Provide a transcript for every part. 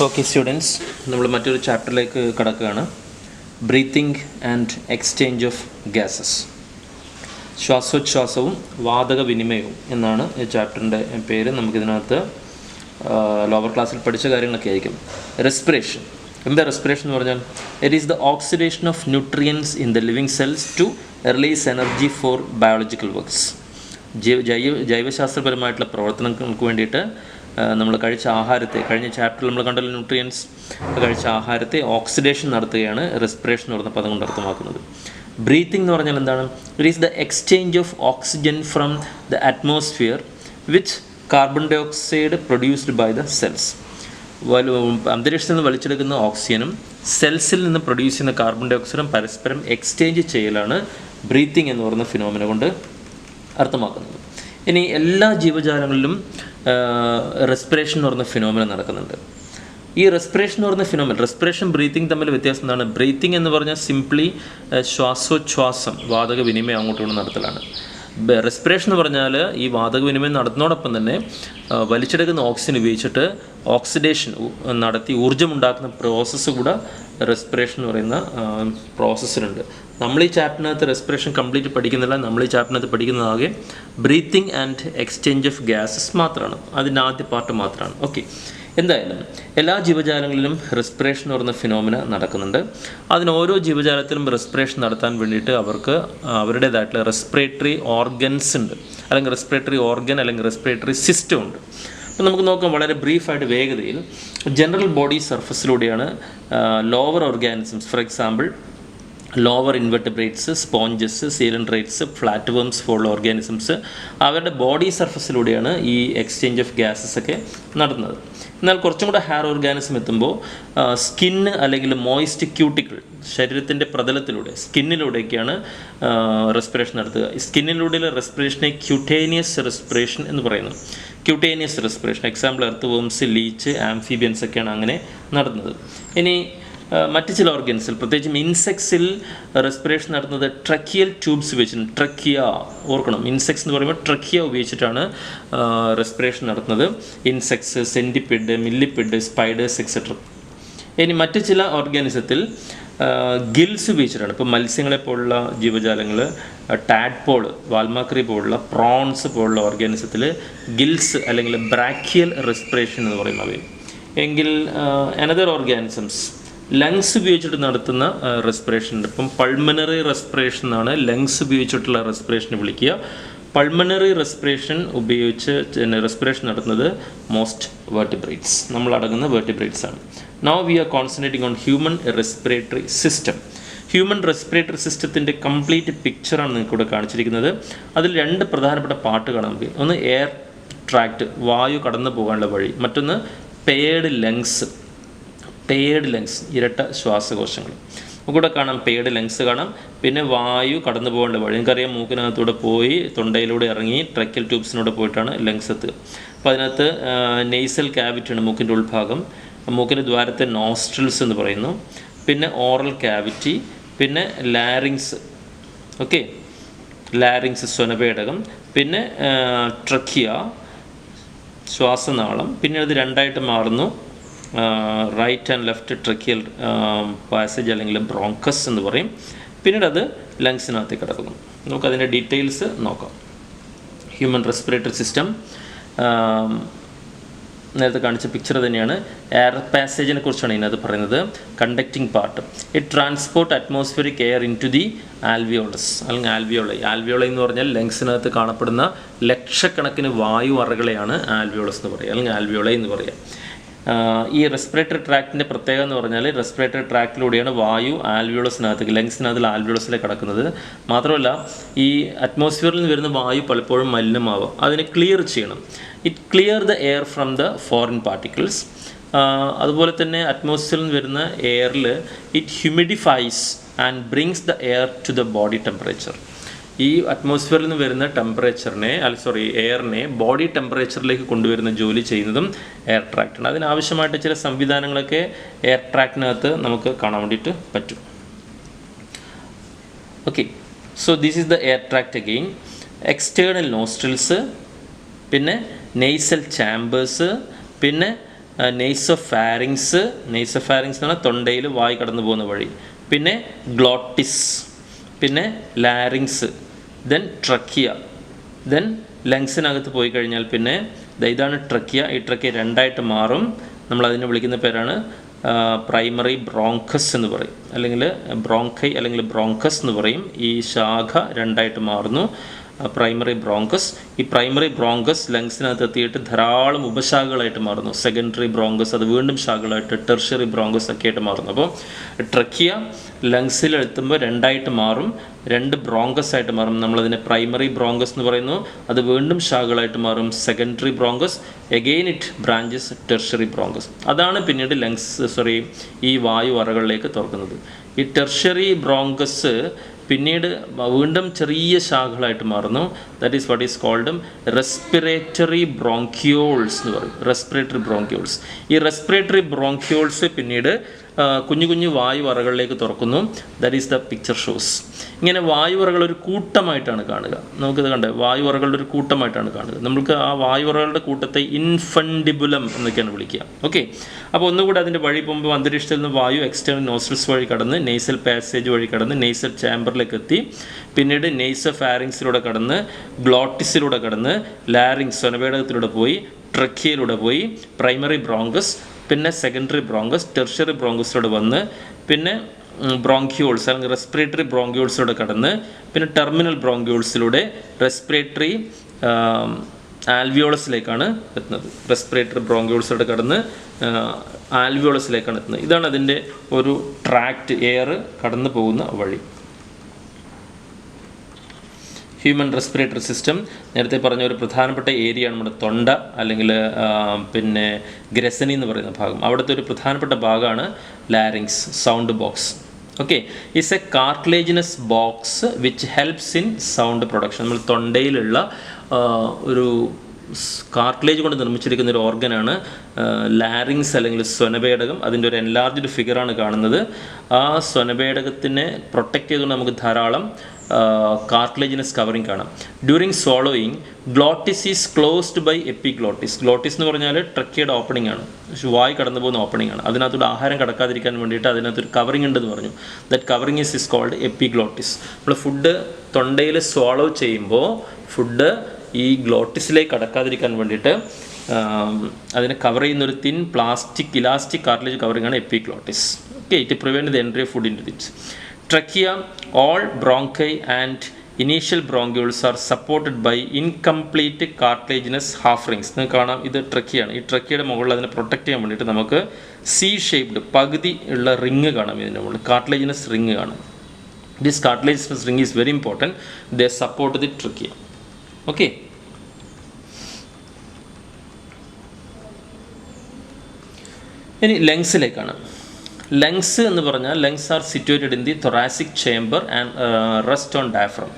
Okay students, നമ്മൾ മറ്റൊരു ചാപ്റ്ററിലേക്ക് കടക്കുകയാണ്. Breathing and exchange of gases. ശ്വാസോച്ഛ്വാസവും വാതക വിനിമയവും എന്നാണ് ഈ ചാപ്റ്ററിൻ്റെ പേര്. നമുക്കിതിനകത്ത് ലോവർ ക്ലാസ്സിൽ പഠിച്ച കാര്യങ്ങളൊക്കെ ആയിരിക്കും. റെസ്പിറേഷൻ. എന്താ റെസ്പിറേഷൻ എന്ന് പറഞ്ഞാൽ? It is the oxidation of nutrients in the living cells to release energy for biological works. ജൈവശാസ്ത്രപരമായിട്ടുള്ള പ്രവർത്തനങ്ങൾക്ക് വേണ്ടിയിട്ട് നമ്മൾ കഴിച്ച ആഹാരത്തെ, കഴിഞ്ഞ ചാപ്റ്ററിൽ നമ്മൾ കണ്ടല്ലോ ന്യൂട്രിയൻസ്, കഴിച്ച ആഹാരത്തെ ഓക്സിഡേഷൻ നടത്തുകയാണ് റെസ്പിറേഷൻ എന്ന് പറഞ്ഞ പദം കൊണ്ട് അർത്ഥമാക്കുന്നത്. ബ്രീത്തിങ് എന്ന് പറഞ്ഞാൽ എന്താണ്? It is the exchange of oxygen from the atmosphere which carbon dioxide produced by the cells. അന്തരീക്ഷത്തിൽ നിന്ന് വലിച്ചെടുക്കുന്ന ഓക്സിജനും സെൽസിൽ നിന്ന് പ്രൊഡ്യൂസ് ചെയ്യുന്ന കാർബൺ ഡൈ ഓക്സൈഡും പരസ്പരം എക്സ്ചേഞ്ച് ചെയ്യലാണ് ബ്രീത്തിങ് എന്ന് പറയുന്ന ഫിനോമിന കൊണ്ട് അർത്ഥമാക്കുന്നത്. ഇനി എല്ലാ ജീവജാലങ്ങളിലും റെസ്പിറേഷൻ എന്ന് പറയുന്ന ഫിനോമിന നടക്കുന്നുണ്ട്. ഈ റെസ്പിറേഷൻ എന്ന് പറയുന്ന ഫിനോമിന, റെസ്പിറേഷൻ ബ്രീത്തിങ് തമ്മിൽ വ്യത്യാസം എന്താണ്? ബ്രീത്തിങ് എന്ന് പറഞ്ഞാൽ സിംപ്ലി ശ്വാസോച്ഛ്വാസം, വാതക വിനിമയം അങ്ങോട്ടും നടത്തലാണ്. റെസ്പിറേഷൻ എന്ന് പറഞ്ഞാൽ ഈ വാതക വിനിമയം നടത്തുന്നതോടൊപ്പം തന്നെ വലിച്ചെടുക്കുന്ന ഓക്സിജൻ ഉപയോഗിച്ചിട്ട് ഓക്സിഡേഷൻ നടത്തി ഊർജ്ജമുണ്ടാക്കുന്ന പ്രോസസ്സ് കൂടെ റെസ്പിറേഷൻ എന്ന് പറയുന്ന പ്രോസസ്സിലുണ്ട്. നമ്മൾ ഈ ചാപ്റ്ററിനകത്ത് റെസ്പിറേഷൻ കംപ്ലീറ്റ് പഠിക്കുന്നില്ല. നമ്മൾ ഈ ചാപ്റ്ററിനകത്ത് പഠിക്കുന്നതാകെ breathing and exchange of gases മാത്രമാണ്. അതിൻ്റെ ആദ്യ പാർട്ട് മാത്രമാണ്. ഓക്കെ, എന്തായാലും എല്ലാ ജീവജാലങ്ങളിലും റെസ്പിറേഷൻ എന്ന് പറയുന്ന ഫിനോമിന നടക്കുന്നുണ്ട്. അതിന് ഓരോ ജീവജാലത്തിലും റെസ്പിറേഷൻ നടത്താൻ വേണ്ടിയിട്ട് അവർക്ക് അവരുടേതായിട്ടുള്ള റെസ്പിറേറ്ററി ഓർഗൻസ് ഉണ്ട്, അല്ലെങ്കിൽ റെസ്പിറേറ്ററി ഓർഗൻ അല്ലെങ്കിൽ റെസ്പിറേറ്ററി സിസ്റ്റം ഉണ്ട്. അപ്പോൾ നമുക്ക് നോക്കാം വളരെ ബ്രീഫായിട്ട് വേഗതയിൽ. ജനറൽ ബോഡി സർഫസിലൂടെയാണ് lower organisms, for example lower invertebrates, sponges, coelenterates, flat worms പോലുള്ള ഓർഗാനിസംസ് അവരുടെ ബോഡി സർഫസിലൂടെയാണ് ഈ എക്സ്ചേഞ്ച് ഓഫ് ഗ്യാസസ് ഒക്കെ നടത്തുന്നത്. എന്നാൽ കുറച്ചും കൂടെ ഹെയർ ഓർഗാനിസം എത്തുമ്പോൾ സ്കിന്ന് അല്ലെങ്കിൽ മോയിസ്റ്റ് ക്യൂട്ടിക്കിൾ, ശരീരത്തിൻ്റെ പ്രതലത്തിലൂടെ സ്കിന്നിലൂടെയൊക്കെയാണ് റെസ്പിറേഷൻ നടത്തുക. സ്കിന്നിലൂടെയുള്ള റെസ്പിറേഷനെ ക്യൂട്ടേനിയസ് റെസ്പിറേഷൻ എന്ന് പറയുന്നു. Cutaneous respiration example earth worms, leech, amphibians ഒക്കെയാണ് അങ്ങനെ നടത്തുന്നത്. ഇനി മറ്റ് ചില ഓർഗൻസിൽ, പ്രത്യേകിച്ചും ഇൻസെക്ട്സിൽ റെസ്പിറേഷൻ നടത്തുന്നത് ട്രക്കിയൽ ട്യൂബ്സ് ഉപയോഗിച്ചിട്ടുണ്ട്. ട്രക്കിയ ഓർക്കണം, ഇൻസെക്ട്സ് എന്ന് പറയുമ്പോൾ ട്രക്കിയ ഉപയോഗിച്ചിട്ടാണ് റെസ്പിറേഷൻ നടത്തുന്നത്. Insects, centipede, millipede, spiders etcetera. ഇനി മറ്റ് ചില ഓർഗാനിസത്തിൽ ഗിൽസ് ഉപയോഗിച്ചിട്ടാണ്. ഇപ്പോൾ മത്സ്യങ്ങളെ പോലുള്ള ജീവജാലങ്ങൾ, ടാഡ്പോൾ, വാൽമാക്രി പോലുള്ള, പ്രോൺസ് പോലുള്ള ഓർഗാനിസത്തിൽ ഗിൽസ് അല്ലെങ്കിൽ ബ്രാക്കിയൽ റെസ്പിറേഷൻ എന്ന് പറയുന്നവയും. എങ്കിൽ അനദർ ഓർഗാനിസംസ് ലങ്സ് ഉപയോഗിച്ചിട്ട് നടത്തുന്ന റെസ്പിറേഷൻ ഉണ്ട്. ഇപ്പം പൾമനറി റെസ്പിറേഷൻ എന്നാണ് ലങ്സ് ഉപയോഗിച്ചിട്ടുള്ള റെസ്പിറേഷനെ വിളിക്കുക. പൾമനറി റെസ്പിറേഷൻ ഉപയോഗിച്ച് റെസ്പിറേഷൻ നടത്തുന്നത് മോസ്റ്റ് വെർട്ടിബ്രേറ്റ്സ്, നമ്മളടങ്ങുന്ന വെർട്ടിബ്രേറ്റ്സ് ആണ്. Now we are concentrating on human respiratory system. Human respiratory സിസ്റ്റത്തിൻ്റെ കംപ്ലീറ്റ് പിക്ചറാണ് നിങ്ങൾക്ക് ഇവിടെ കാണിച്ചിരിക്കുന്നത്. അതിൽ രണ്ട് പ്രധാനപ്പെട്ട പാർട്ട് കാണാം നമുക്ക്. ഒന്ന് എയർ ട്രാക്റ്റ്, വായു കടന്നു പോകാനുള്ള വഴി. മറ്റൊന്ന് പെയർഡ് ലങ്സ്, ഇരട്ട ശ്വാസകോശങ്ങൾ. നമുക്കിവിടെ കാണാം പെയർഡ് ലങ്സ് കാണാം. പിന്നെ വായു കടന്നു പോകേണ്ട വഴി നിങ്ങൾക്കറിയാം, മൂക്കിനകത്തൂടെ പോയി തൊണ്ടയിലൂടെ ഇറങ്ങി ട്രക്കിയൽ ട്യൂബ്സിലൂടെ പോയിട്ടാണ് ലങ്സ് എത്തുക. അപ്പോൾ അതിനകത്ത് നെയ്സൽ ക്യാവിറ്റിയാണ് മൂക്കിൻ്റെ ഉൾഭാഗം. മൂക്കിൻ്റെ ദ്വാരത്തെ നോസ്ട്രിൽസ് എന്ന് പറയുന്നു. പിന്നെ ഓറൽ ക്യാവിറ്റി, പിന്നെ ലാരിങ്സ്. ഓക്കെ, ലാരിങ്സ് സ്വനപേടകം, പിന്നെ ട്രക്കിയ ശ്വാസനാളം. പിന്നെ അത് രണ്ടായിട്ട് മാറുന്നു, right and left tracheal passage അല്ലെങ്കിൽ ബ്രോങ്കസ് എന്ന് പറയും. പിന്നീട് അത് ലങ്സിനകത്തേക്ക് കിടക്കുന്നു. നമുക്കതിൻ്റെ ഡീറ്റെയിൽസ് നോക്കാം. ഹ്യൂമൻ റെസ്പിറേറ്ററി സിസ്റ്റം നേരത്തെ കാണിച്ച പിക്ചർ തന്നെയാണ്. എയർ പാസേജിനെ കുറിച്ചാണ് ഇതിനകത്ത് പറയുന്നത്. Conducting part, it transport atmospheric air into the alveolus അല്ലെങ്കിൽ ആൽവിയോളൈ. ആൽവിയോളൈ എന്ന് പറഞ്ഞാൽ ലങ്സിനകത്ത് കാണപ്പെടുന്ന ലക്ഷക്കണക്കിന് വായു അറകളെയാണ് ആൽവിയോളസ് എന്ന് പറയുക, അല്ലെങ്കിൽ ആൽവിയോളൈ എന്ന് പറയുക. ഈ റെസ്പിറേറ്ററി ട്രാക്റ്റിൻ്റെ പ്രത്യേകത എന്ന് പറഞ്ഞാൽ റെസ്പിറേറ്ററി ട്രാക്റ്റിലൂടെയാണ് വായു ആൽവിയോളസിനകത്തേക്ക്, ലങ്സിനകത്ത് ആൽവിയോളസിലേക്ക് കടക്കുന്നത്. മാത്രമല്ല ഈ അറ്റ്മോസ്ഫിയറിൽ നിന്ന് വരുന്ന വായു പലപ്പോഴും മലിനമാവും. അതിനെ ക്ലിയർ ചെയ്യണം. It clear the air from the foreign particles. അതുപോലെ തന്നെ അറ്റ്മോസ്ഫിയറിൽ നിന്ന് വരുന്ന എയറിൽ it humidifies and brings the air to the body temperature. ഈ അറ്റ്മോസ്ഫിയറിൽ നിന്ന് വരുന്ന എയറിനെ ബോഡി ടെമ്പറേച്ചറിലേക്ക് കൊണ്ടുവരുന്ന ജോലി ചെയ്യുന്നതും എയർ ട്രാക്റ്റാണ്. അതിനാവശ്യമായിട്ട് ചില സംവിധാനങ്ങളൊക്കെ എയർ ട്രാക്റ്റിനകത്ത് നമുക്ക് കാണാൻ വേണ്ടിയിട്ട് പറ്റും. Okay, so this is the air tract again. External nostrils, പിന്നെ നെയ്സൽ ചാമ്പേഴ്സ്, പിന്നെ നെയ്സോഫാരിങ്സ് എന്ന് പറഞ്ഞാൽ തൊണ്ടയിൽ വായു കടന്നു പോകുന്ന വഴി, പിന്നെ ഗ്ലോട്ടിസ്, പിന്നെ ലാരിങ്സ്, ദെൻ ട്രക്കിയ, ദെൻ ലങ്സിനകത്ത് പോയി കഴിഞ്ഞാൽ പിന്നെ ഇതാണ് ട്രക്കിയ. ഈ ട്രക്കിയ രണ്ടായിട്ട് മാറും. നമ്മളതിനെ വിളിക്കുന്ന പേരാണ് പ്രൈമറി ബ്രോങ്കസ് എന്ന് പറയും, അല്ലെങ്കിൽ ബ്രോങ്കൈ അല്ലെങ്കിൽ ബ്രോങ്കസ് എന്ന് പറയും. ഈ ശാഖ രണ്ടായിട്ട് മാറുന്നു, പ്രൈമറി ബ്രോങ്കസ്. ഈ പ്രൈമറി ബ്രോങ്കസ് ലങ്സിനകത്ത് എത്തിയിട്ട് ധാരാളം ഉപശാഖകളായിട്ട് മാറുന്നു. സെക്കൻഡറി ബ്രോങ്കസ് അത് വീണ്ടും ശാഖകളായിട്ട് ടെർഷ്യറി ബ്രോങ്കസ് ഒക്കെ ആയിട്ട് മാറുന്നു. അപ്പോൾ ട്രക്കിയ ലങ്സിൽ എത്തുമ്പോൾ രണ്ടായിട്ട് മാറും, രണ്ട് ബ്രോങ്കസ് ആയിട്ട് മാറും. നമ്മളതിനെ പ്രൈമറി ബ്രോങ്കസ് എന്ന് പറയുന്നു. അത് വീണ്ടും ശാഖകളായിട്ട് മാറും, secondary bronchus. Again it branches tertiary bronchus. അതാണ് പിന്നീട് ഈ വായു അറകളിലേക്ക് തുറക്കുന്നത്. ഈ ടെർഷ്യറി ബ്രോങ്കസ് പിന്നീട് വീണ്ടും ചെറിയ ശാഖകളായിട്ട് മാറുന്നു. That is what is called respiratory bronchioles എന്ന് പറയും. Respiratory bronchioles. ഈ റെസ്പിറേറ്ററി ബ്രോങ്കിയോൾസ് പിന്നീട് കുഞ്ഞു കുഞ്ഞു വായു അറകളിലേക്ക് തുറക്കുന്നു. That is the picture shows. ഇങ്ങനെ വായു അറകൾ ഒരു കൂട്ടമായിട്ടാണ് കാണുക. നമുക്കിത് കണ്ടേ, വായു അറകളുടെ ഒരു കൂട്ടമായിട്ടാണ് കാണുക. നമുക്ക് ആ വായു അറകളുടെ കൂട്ടത്തെ ഇൻഫണ്ടിബുലം എന്നൊക്കെയാണ് വിളിക്കുക. ഓക്കെ, അപ്പോൾ ഒന്നുകൂടി അതിൻ്റെ വഴി പോകുമ്പോൾ അന്തരീക്ഷത്തിൽ നിന്ന് വായു എക്സ്റ്റേണൽ നോസ്ട്രിൽസ് വഴി കടന്ന് നെയ്സൽ പാസേജ് വഴി കടന്ന് നെയ്സൽ ചാമ്പറിലേക്ക് എത്തി, പിന്നീട് നെയ്സോഫാരിങ്സിലൂടെ കടന്ന് ഗ്ലോട്ടിസിലൂടെ കടന്ന് ലാരിങ്സ് സ്വനപേടകത്തിലൂടെ പോയി ട്രക്കിയയിലൂടെ പോയി പ്രൈമറി ബ്രോങ്കസ്, പിന്നെ സെക്കൻഡറി ബ്രോങ്കസ്, ടെർഷ്യറി ബ്രോങ്കസിലൂടെ വന്ന് പിന്നെ ബ്രോങ്കിയോൾസ് അല്ലെങ്കിൽ റെസ്പിറേറ്ററി ബ്രോങ്കിയോൾസിലൂടെ കടന്ന് പിന്നെ ടെർമിനൽ ബ്രോങ്കിയോൾസിലൂടെ റെസ്പിറേറ്ററി ആൽവിയോളസിലേക്കാണ് എത്തുന്നത്. റെസ്പിറേറ്ററി ബ്രോങ്കിയോൾസിലൂടെ കടന്ന് ആൽവിയോളസിലേക്കാണ് എത്തുന്നത്. ഇതാണ് അതിൻ്റെ ഒരു ട്രാക്റ്റ്, എയർ കടന്നു പോകുന്ന വഴി. ഹ്യൂമൻ റെസ്പിറേറ്ററി സിസ്റ്റം നേരത്തെ പറഞ്ഞ ഒരു പ്രധാനപ്പെട്ട ഏരിയയാണ് നമ്മുടെ തൊണ്ട അല്ലെങ്കിൽ പിന്നെ ഗ്രസനി എന്ന് പറയുന്ന ഭാഗം. അവിടുത്തെ ഒരു പ്രധാനപ്പെട്ട ഭാഗമാണ് larynx, sound box. Okay, is A cartilaginous box which helps in sound production. നമ്മൾ തൊണ്ടയിലുള്ള ഒരു കാർട്ടിലേജ് കൊണ്ട് നിർമ്മിച്ചിരിക്കുന്ന ഒരു ഓർഗനാണ് ലാരിങ്സ് അല്ലെങ്കിൽ സ്വനപേടകം. അതിൻ്റെ ഒരു എൻലാർജ്ഡ് ഫിഗറാണ് കാണുന്നത്. ആ സ്വനപേടകത്തിനെ പ്രൊട്ടക്റ്റ് ചെയ്തുകൊണ്ട് നമുക്ക് ധാരാളം കാർട്ടിലേജിനസ് കവറിങ് കാണാം. During swallowing glottis is closed by epiglottis. Glottis എന്ന് പറഞ്ഞാൽ ട്രക്കിയുടെ ഓപ്പണിംഗ് ആണ്, വായു കടന്നു പോകുന്ന ഓപ്പണിംഗ് ആണ്. അതിനകത്തൂടെ ആഹാരം കടക്കാതിരിക്കാൻ വേണ്ടിയിട്ട് അതിനകത്തൊരു കവറിംഗ് ഉണ്ടെന്ന് പറഞ്ഞു. That covering is called epiglottis. നമ്മൾ ഫുഡ് തൊണ്ടയിൽ സ്വോളോ ചെയ്യുമ്പോൾ ഫുഡ് ഈ ഗ്ലോട്ടിസിലേക്ക് കടക്കാതിരിക്കാൻ വേണ്ടിയിട്ട് അതിനെ കവർ ചെയ്യുന്നൊരു thin plastic elastic cartilage covering ആണ് epiglottis. Okay, it prevent the entry of food in to it. Trachea, all bronchi and initial bronchioles are supported by incomplete cartilaginous half rings. നിങ്ങൾക്ക് കാണാം, ഇത് ട്രക്കിയാണ്. ഈ ട്രക്കിയുടെ മുകളിൽ അതിനെ പ്രൊട്ടക്റ്റ് ചെയ്യാൻ വേണ്ടിയിട്ട് നമുക്ക് സി ഷേപ്ഡ് പകുതി ഉള്ള റിങ് കാണാം. ഇതിൻ്റെ മുകളിൽ കാർട്ടിലേജിനസ് റിങ് കാണാം. This cartilaginous ring is very important. They support the trachea. Okay, ഇനി ലങ്സിലേക്കാണ്. ലങ്സ് എന്ന് പറഞ്ഞാൽ lungs R situated in the thoracic chamber and rest on diaphragm.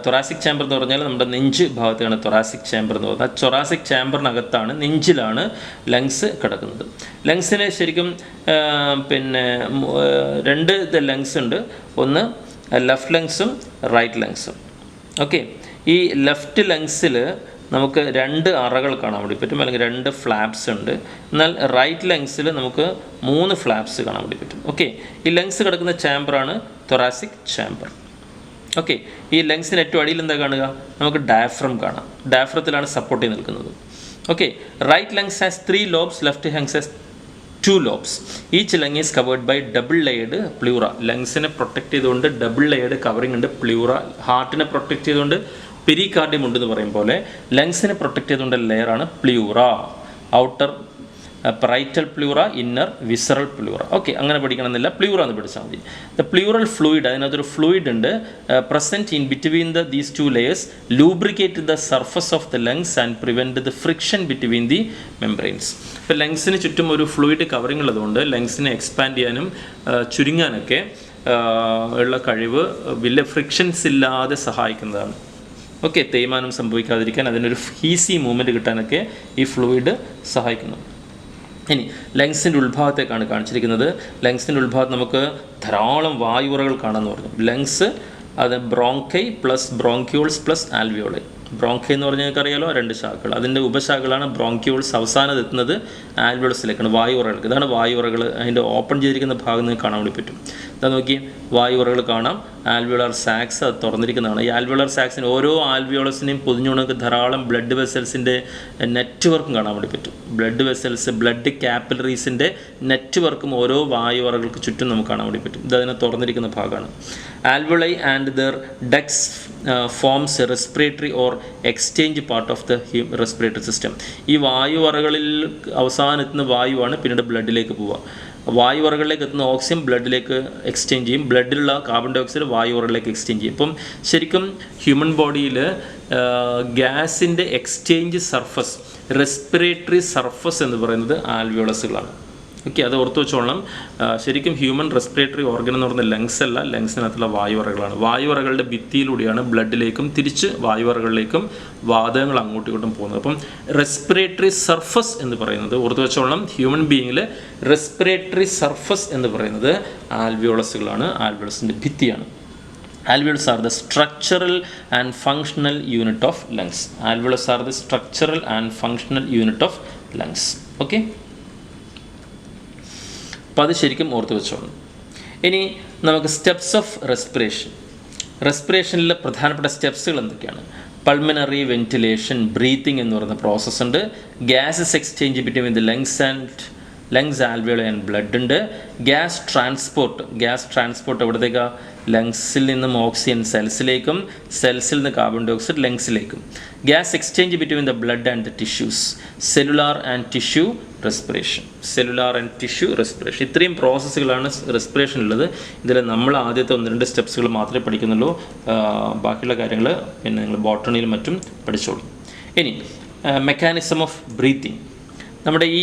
Thoracic chamber എന്ന് പറഞ്ഞാൽ നമ്മുടെ നെഞ്ച് ഭാഗത്താണ് തൊറാസിക് ചേംബർ എന്ന് പറഞ്ഞാൽ. തൊറാസിക് ചേംബറിനകത്താണ്, നെഞ്ചിലാണ് ലങ്സ് കിടക്കുന്നത്. ലങ്സിന് ശരിക്കും പിന്നെ രണ്ട് ലങ്സ് ഉണ്ട്. ഒന്ന് ലെഫ്റ്റ് ലങ്സും റൈറ്റ് ലങ്സും. ഓക്കെ, ഈ ലെഫ്റ്റ് ലങ്സിൽ നമുക്ക് രണ്ട് അറകൾ കാണാൻ വേണ്ടി പറ്റും, അല്ലെങ്കിൽ രണ്ട് ഫ്ലാപ്സ് ഉണ്ട്. എന്നാൽ റൈറ്റ് ലങ്സിൽ നമുക്ക് 3 ഫ്ലാപ്സ് കാണാൻ വേണ്ടി പറ്റും. ഓക്കെ, ഈ ലങ്സ് കിടക്കുന്ന ചാമ്പറാണ് തൊറാസിക് ചാമ്പർ. ഓക്കെ, ഈ ലങ്സിന് ഏറ്റവും അടിയിൽ എന്താ കാണുക? നമുക്ക് ഡയഫ്രം കാണാം. ഡയഫ്രത്തിലാണ് സപ്പോർട്ട് ചെയ്ത് നിൽക്കുന്നത്. Okay, right lungs has 3 lobes, left lungs has 2 lobes. Each lung is covered by double layered pleura. ലങ്സിനെ പ്രൊട്ടക്റ്റ് ചെയ്തുകൊണ്ട് ഡബിൾ ലെയർഡ് കവറിംഗ് ഉണ്ട് പ്ലൂറ. ഹാർട്ടിനെ പ്രൊട്ടക്റ്റ് ചെയ്തുകൊണ്ട് പെരികാർഡിയം ഉണ്ടെന്ന് പറയും പോലെ ലങ്സിനെ പ്രൊട്ടക്റ്റ് ചെയ്തുകൊണ്ട് ലെയറാണ് pleura. Outer parietal pleura, inner visceral pleura. Okay, അങ്ങനെ പഠിക്കണമെന്നില്ല, പ്ലൂറ എന്ന് പഠിച്ചാൽ മതി. ദ പ്ലൂറൽ ഫ്ലൂയിഡ്, അതിനകത്തൊരു ഫ്ലൂയിഡ് ഉണ്ട് present in between these 2 layers, lubricate the surface of the lungs and prevent the friction between the membranes. ഇപ്പോൾ ലങ്സിന് ചുറ്റും ഒരു ഫ്ലൂയിഡ് കവറിംഗ് ഉള്ളതുകൊണ്ട് ലങ്സിനെ എക്സ്പാൻഡ് ചെയ്യാനും ചുരുങ്ങാനൊക്കെ ഉള്ള കഴിവ് വലിയ ഫ്രിക്ഷൻസ് ഇല്ലാതെ സഹായിക്കുന്നതാണ്. ഓക്കെ, തേയ്മാനം സംഭവിക്കാതിരിക്കാൻ, അതിനൊരു ഈസി മൂവ്മെൻറ്റ് കിട്ടാനൊക്കെ ഈ ഫ്ലൂയിഡ് സഹായിക്കുന്നു. ഇനി ലങ്സിൻ്റെ ഉത്ഭാഗത്തേക്കാണ് കാണിച്ചിരിക്കുന്നത്. ലങ്സിൻ്റെ ഉത്ഭാഗത്ത് നമുക്ക് ധാരാളം വായുറകൾ കാണാമെന്ന് പറഞ്ഞു. ലങ്സ് അത് bronchi plus bronchioles plus alveoli. Bronchi എന്ന് പറഞ്ഞാൽ നിങ്ങൾക്കറിയാലോ 2 ശാഖകൾ. അതിൻ്റെ ഉപശാഖകളാണ് ബ്രോങ്ക്യൂൾസ്. അവസാനം എത്തുന്നത് ആൽവിയോളസിലേക്കാണ്, വായുറകൾക്ക്. ഇതാണ് വായുറകൾ. അതിൻ്റെ ഓപ്പൺ ചെയ്തിരിക്കുന്ന ഭാഗം നിങ്ങൾക്ക് കാണാൻ വേണ്ടി പറ്റും. ഇതാ നോക്കി, വായുറകൾ കാണാം. ആൽവിയോളർ സാക്സ് അത് തുറന്നിരിക്കുന്നതാണ്. ഈ ആൽവിയോളർ സാക്സിന് ഓരോ ആൽവിയോളസിനെയും പൊതിഞ്ഞുകൊണ്ട് ധാരാളം ബ്ലഡ് വെസൽസിൻ്റെ നെറ്റ്വർക്കും കാണാൻ വേണ്ടി പറ്റും. ബ്ലഡ് വെസൽസ്, ബ്ലഡ് കാപ്പിലറീസിൻ്റെ നെറ്റ്വർക്കും ഓരോ വായുറകൾക്ക് ചുറ്റും നമുക്ക് കാണാൻ വേണ്ടി പറ്റും. ഇതതിനെ തുറന്നിരിക്കുന്ന ഭാഗമാണ്. Alveoli and there ducts forms respiratory or exchange part of the respiratory system. ഈ വായുവറകളിൽ അവസാനം എത്തുന്ന വായുവാണ് പിന്നീട് ബ്ലഡിലേക്ക് പോവുക. വായുവറകളിലേക്ക് എത്തുന്ന ഓക്സിജൻ ബ്ലഡിലേക്ക് എക്സ്ചേഞ്ച് ചെയ്യും. ബ്ലഡിലുള്ള കാർബൺ ഡൈ ഓക്സൈഡ് വായുവറകളിലേക്ക് എക്സ്ചേഞ്ച് ചെയ്യും. ഇപ്പം ശരിക്കും ഹ്യൂമൻ ബോഡിയിൽ ഗ്യാസിൻ്റെ എക്സ്ചേഞ്ച് സർഫസ്, റെസ്പിറേറ്ററി സർഫസ് എന്ന് പറയുന്നത് ആൽവിയോളസുകളാണ്. ഓക്കെ, അത് ഓർത്ത് വെച്ചോളണം. ശരിക്കും ഹ്യൂമൻ റെസ്പിറേറ്ററി ഓർഗൻ എന്ന് പറയുന്നത് ലങ്സ് അല്ല, ലങ്സിനകത്തുള്ള വായുവറകളാണ്. വായുവറകളുടെ ഭിത്തിയിലൂടെയാണ് ബ്ലഡിലേക്കും തിരിച്ച് വായുവറകളിലേക്കും വാതകങ്ങൾ അങ്ങോട്ടും ഇങ്ങോട്ടും പോകുന്നത്. അപ്പം റെസ്പിറേറ്ററി സർഫസ് എന്ന് പറയുന്നത് ഓർത്ത് വെച്ചോളണം, ഹ്യൂമൻ ബീയിങ്ങിൽ റെസ്പിറേറ്ററി സർഫസ് എന്ന് പറയുന്നത് ആൽവിയോളസുകളാണ്, ആൽവിയോളസിൻ്റെ ഭിത്തിയാണ്. Alveolus are the structural and functional unit of lungs. Alveolus are the structural and functional unit of lungs. Okay? അപ്പോൾ അത് ശരിക്കും ഓർത്ത് വെച്ചോളൂ. ഇനി നമുക്ക് സ്റ്റെപ്സ് ഓഫ് റെസ്പിറേഷൻ. റെസ്പിറേഷനിലെ പ്രധാനപ്പെട്ട സ്റ്റെപ്സുകൾ എന്തൊക്കെയാണ്? പൾമിനറി വെന്റിലേഷൻ, ബ്രീത്തിങ് എന്ന് പറയുന്ന പ്രോസസ്സ് ഉണ്ട്. Gases exchange between the lungs alveoli and blood ഉണ്ട്. ഗ്യാസ് ട്രാൻസ്പോർട്ട് എവിടത്തേക്കാണ്? ലങ്സിൽ നിന്നും ഓക്സിജൻ സെൽസിലേക്കും, സെൽസിൽ നിന്ന് കാർബൺ ഡൈ ഓക്സൈഡ് ലങ്സിലേക്കും. Gas exchange between the blood and the tissues, cellular and tissue respiration. ഇത്രയും പ്രോസസ്സുകളാണ് റെസ്പിറേഷനുള്ളത്. ഇതിൽ നമ്മൾ ആദ്യത്തെ 1-2 സ്റ്റെപ്സുകൾ മാത്രമേ പഠിക്കുന്നുള്ളൂ. ബാക്കിയുള്ള കാര്യങ്ങൾ പിന്നെ നിങ്ങൾ ബോട്ടണിയിലും മറ്റും പഠിച്ചോളൂ. ഇനി മെക്കാനിസം ഓഫ് ബ്രീത്തിങ്. നമ്മുടെ ഈ